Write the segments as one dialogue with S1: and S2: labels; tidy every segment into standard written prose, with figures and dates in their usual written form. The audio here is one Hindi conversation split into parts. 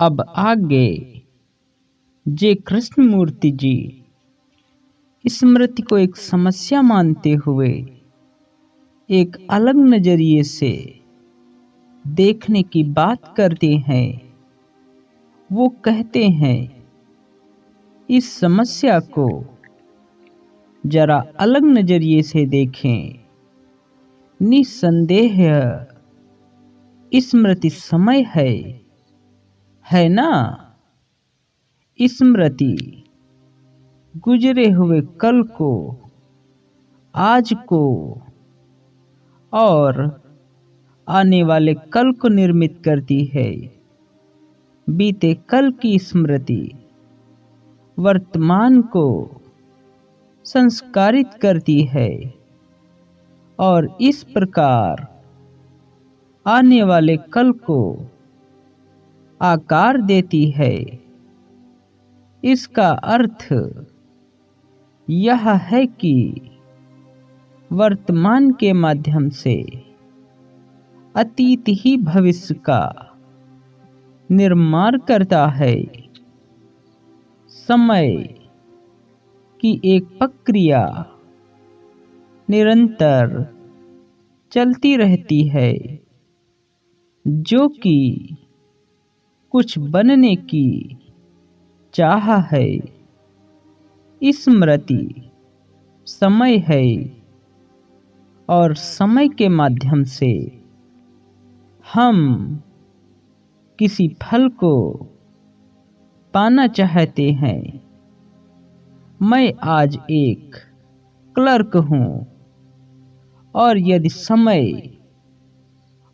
S1: अब आगे जे कृष्णमूर्ति जी स्मृति को एक समस्या मानते हुए एक अलग नजरिए से देखने की बात करते हैं। वो कहते हैं इस समस्या को जरा अलग नजरिए से देखें। निसंदेह स्मृति समय है ना। स्मृति गुजरे हुए कल को, आज को और आने वाले कल को निर्मित करती है। बीते कल की स्मृति वर्तमान को संस्कारित करती है और इस प्रकार आने वाले कल को आकार देती है। इसका अर्थ यह है कि वर्तमान के माध्यम से अतीत ही भविष्य का निर्माण करता है। समय की एक प्रक्रिया निरंतर चलती रहती है, जो कि कुछ बनने की चाह है। स्मृति समय है और समय के माध्यम से हम किसी फल को पाना चाहते हैं। मैं आज एक क्लर्क हूँ और यदि समय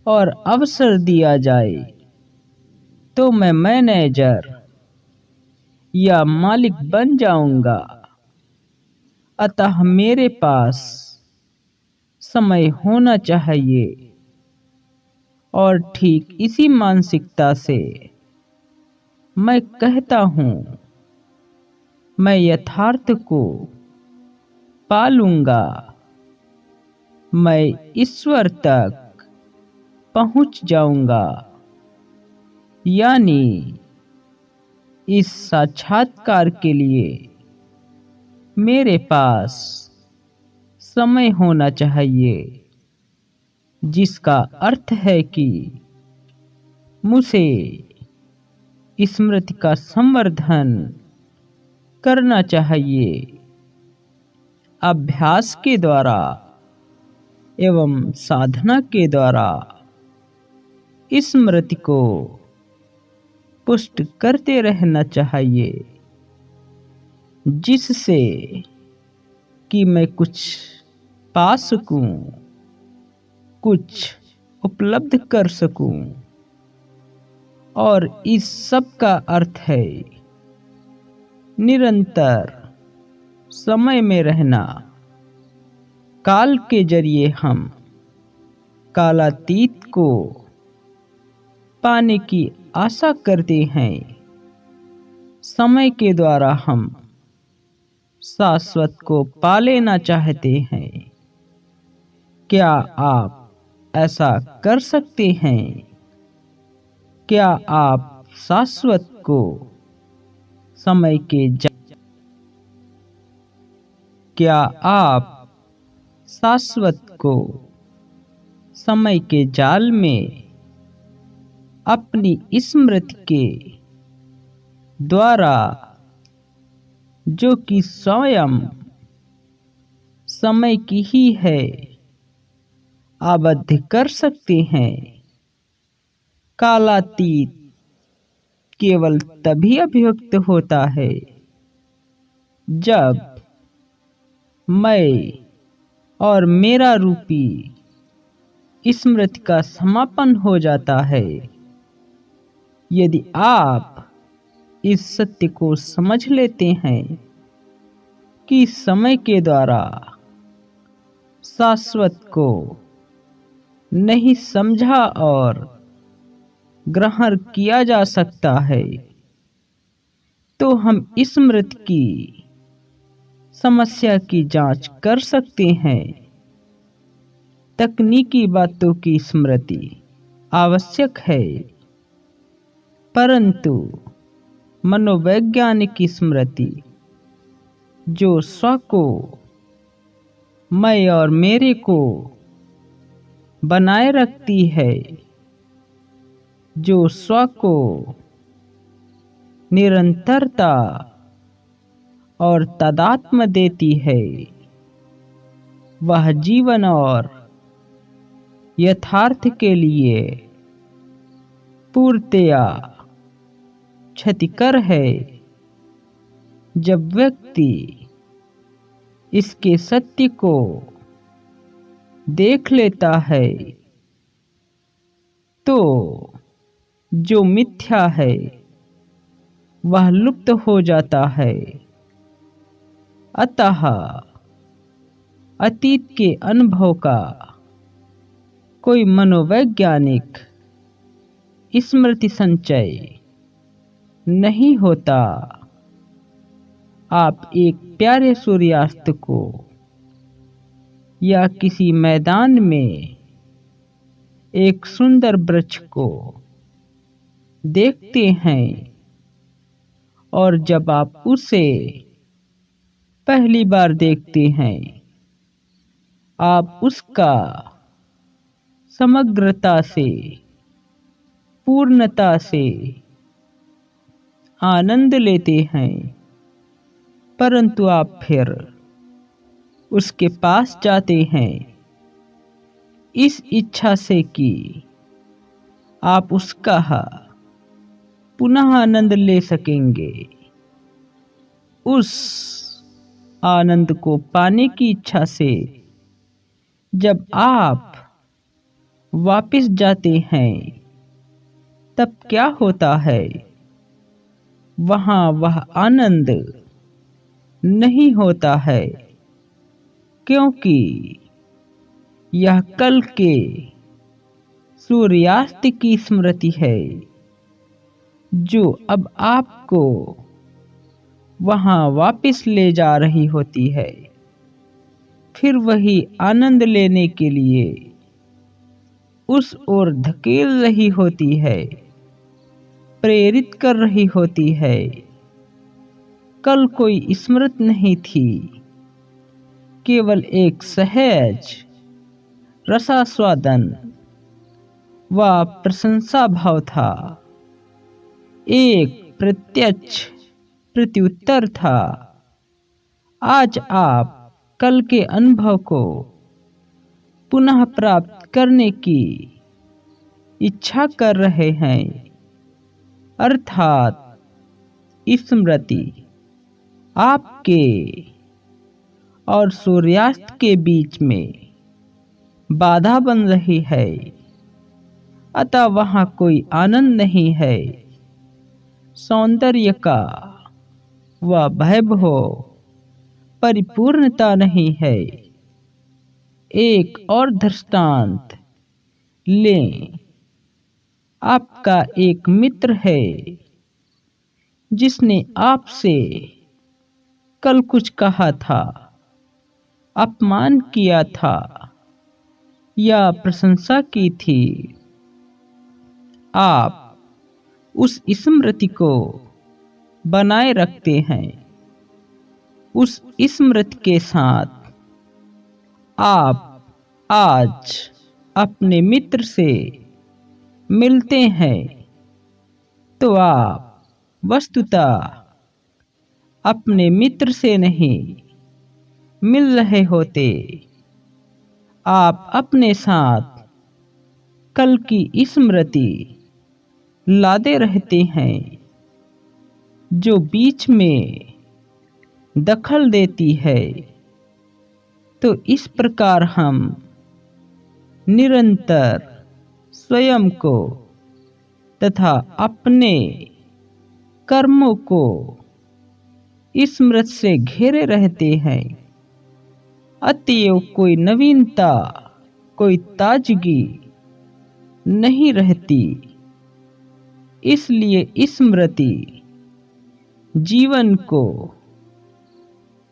S1: और अवसर दिया जाए तो मैं मैनेजर या मालिक बन जाऊंगा। अतः मेरे पास समय होना चाहिए और ठीक इसी मानसिकता से मैं कहता हूँ मैं यथार्थ को पालूंगा। मैं ईश्वर तक पहुंच जाऊंगा, यानी इस साक्षात्कार के लिए मेरे पास समय होना चाहिए, जिसका अर्थ है कि मुझे स्मृति का संवर्धन करना चाहिए। अभ्यास के द्वारा एवं साधना के द्वारा स्मृति को पुष्ट करते रहना चाहिए, जिससे कि मैं कुछ पा सकूं, कुछ उपलब्ध कर सकूं। और इस सब का अर्थ है निरंतर समय में रहना। काल के जरिए हम कालातीत को पाने की आशा करते हैं। समय के द्वारा हम शाश्वत को पा लेना चाहते हैं। क्या आप ऐसा कर सकते हैं? क्या आप शाश्वत को समय के क्या आप शाश्वत को समय के जाल में अपनी स्मृति के द्वारा, जो कि स्वयं समय की ही है, आबद्ध कर सकते हैं? कालातीत केवल तभी अभिव्यक्त होता है जब मैं और मेरा रूपी स्मृति का समापन हो जाता है। यदि आप इस सत्य को समझ लेते हैं कि समय के द्वारा शाश्वत को नहीं समझा और ग्रहण किया जा सकता है, तो हम स्मृति की समस्या की जांच कर सकते हैं। तकनीकी बातों की स्मृति आवश्यक है, परंतु मनोवैज्ञानिक स्मृति जो स्व को, मैं और मेरे को बनाए रखती है, जो स्व को निरंतरता और तादात्म्य देती है, वह जीवन और यथार्थ के लिए पूर्णतया क्षतिकर है। जब व्यक्ति इसके सत्य को देख लेता है तो जो मिथ्या है वह लुप्त हो जाता है। अतः अतीत के अनुभव का कोई मनोवैज्ञानिक स्मृति संचय नहीं होता। आप एक प्यारे सूर्यास्त को या किसी मैदान में एक सुंदर वृक्ष को देखते हैं और जब आप उसे पहली बार देखते हैं, आप उसका समग्रता से, पूर्णता से आनंद लेते हैं, परंतु आप फिर उसके पास जाते हैं इस इच्छा से कि आप उसका पुनः आनंद ले सकेंगे। उस आनंद को पाने की इच्छा से जब आप वापस जाते हैं, तब क्या होता है? वहां वह आनंद नहीं होता है, क्योंकि यह कल के सूर्यास्त की स्मृति है जो अब आपको वहां वापस ले जा रही होती है। फिर वही आनंद लेने के लिए उस ओर धकेल रही होती है, प्रेरित कर रही होती है। कल कोई स्मृति नहीं थी, केवल एक सहज रसास्वादन व प्रशंसा भाव था, एक प्रत्यक्ष प्रत्युत्तर था। आज आप कल के अनुभव को पुनः प्राप्त करने की इच्छा कर रहे हैं, अर्थात स्मृति आपके और सूर्यास्त के बीच में बाधा बन रही है। अतः वहां कोई आनंद नहीं है, सौंदर्य का व वैभव परिपूर्णता नहीं है। एक और दृष्टांत लें। आपका एक मित्र है जिसने आपसे कल कुछ कहा था, अपमान किया था या प्रशंसा की थी। आप उस स्मृति को बनाए रखते हैं। उस स्मृति के साथ आप आज अपने मित्र से मिलते हैं तो आप वस्तुतः अपने मित्र से नहीं मिल रहे होते, आप अपने साथ कल की स्मृति लादे रहते हैं जो बीच में दखल देती है। तो इस प्रकार हम निरंतर स्वयं को तथा अपने कर्मों को स्मृति से घेरे रहते हैं। अतएव कोई नवीनता, कोई ताजगी नहीं रहती। इसलिए स्मृति जीवन को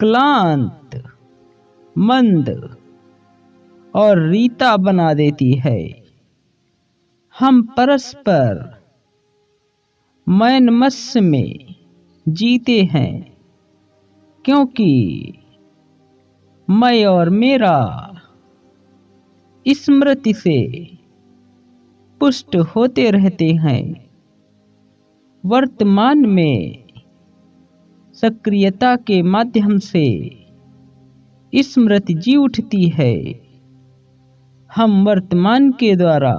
S1: क्लांत, मंद और रीता बना देती है। हम परस्पर मैनमस में जीते हैं, क्योंकि मैं और मेरा स्मृति से पुष्ट होते रहते हैं। वर्तमान में सक्रियता के माध्यम से स्मृति जी उठती है। हम वर्तमान के द्वारा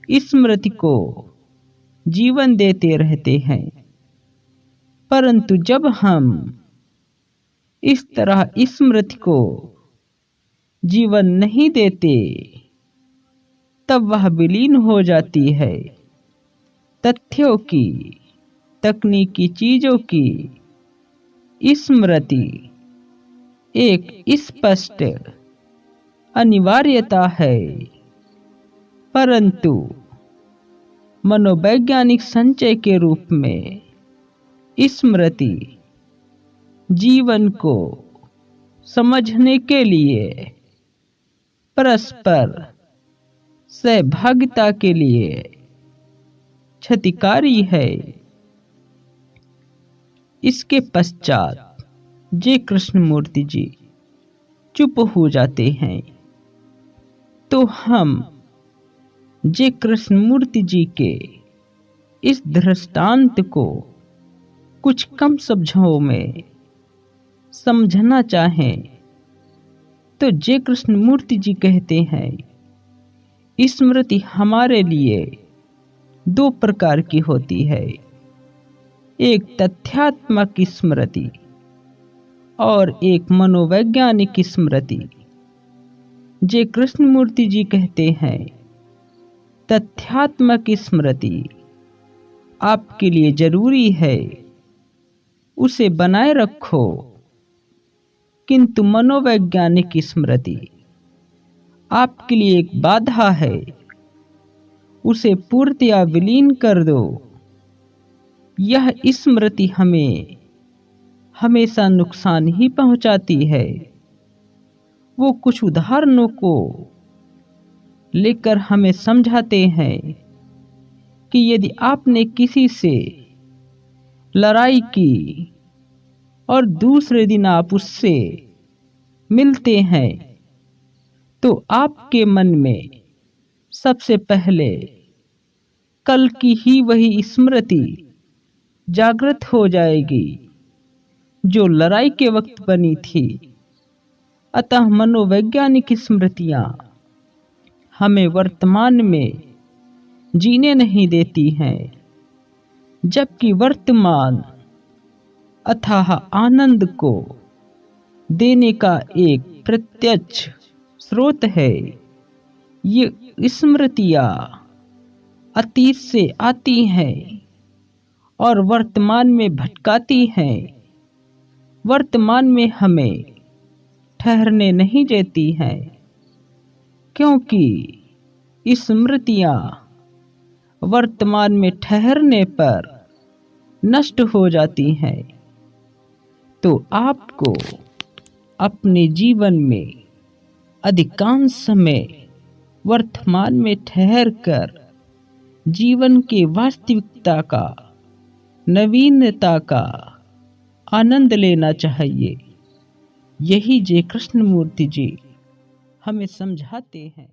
S1: स्मृति को जीवन देते रहते हैं, परंतु जब हम इस तरह स्मृति को जीवन नहीं देते, तब वह विलीन हो जाती है। तथ्यों की, तकनीकी चीजों की स्मृति एक स्पष्ट अनिवार्यता है, परंतु मनोवैज्ञानिक संचय के रूप में स्मृति जीवन को समझने के लिए, परस्पर सहभागिता के लिए क्षतिकारी है। इसके पश्चात जे कृष्णमूर्ति जी चुप हो जाते हैं, तो हम जे कृष्णमूर्ति जी के इस दृष्टांत को कुछ कम शब्दों में समझना चाहें, तो जे कृष्णमूर्ति जी कहते हैं, स्मृति हमारे लिए दो प्रकार की होती है, एक तथ्यात्मक स्मृति और एक मनोवैज्ञानिक स्मृति। जे कृष्णमूर्ति जी कहते हैं, तथ्यात्मक स्मृति आपके लिए जरूरी है, उसे बनाए रखो, किंतु मनोवैज्ञानिक स्मृति आपके लिए एक बाधा है, उसे पूर्णतया विलीन कर दो। यह स्मृति हमें हमेशा नुकसान ही पहुंचाती है। वो कुछ उदाहरणों को लेकर हमें समझाते हैं कि यदि आपने किसी से लड़ाई की और दूसरे दिन आप उससे मिलते हैं, तो आपके मन में सबसे पहले कल की ही वही स्मृति जागृत हो जाएगी जो लड़ाई के वक्त बनी थी। अतः मनोवैज्ञानिक स्मृतियां हमें वर्तमान में जीने नहीं देती हैं, जबकि वर्तमान अथाह आनंद को देने का एक प्रत्यक्ष स्रोत है। ये स्मृतियां अतीत से आती हैं और वर्तमान में भटकाती हैं, वर्तमान में हमें ठहरने नहीं देती हैं, क्योंकि स्मृतियां वर्तमान में ठहरने पर नष्ट हो जाती हैं। तो आपको अपने जीवन में अधिकांश समय वर्तमान में ठहरकर जीवन के वास्तविकता का, नवीनता का आनंद लेना चाहिए। यही जे कृष्णमूर्ति जी हमें समझाते हैं।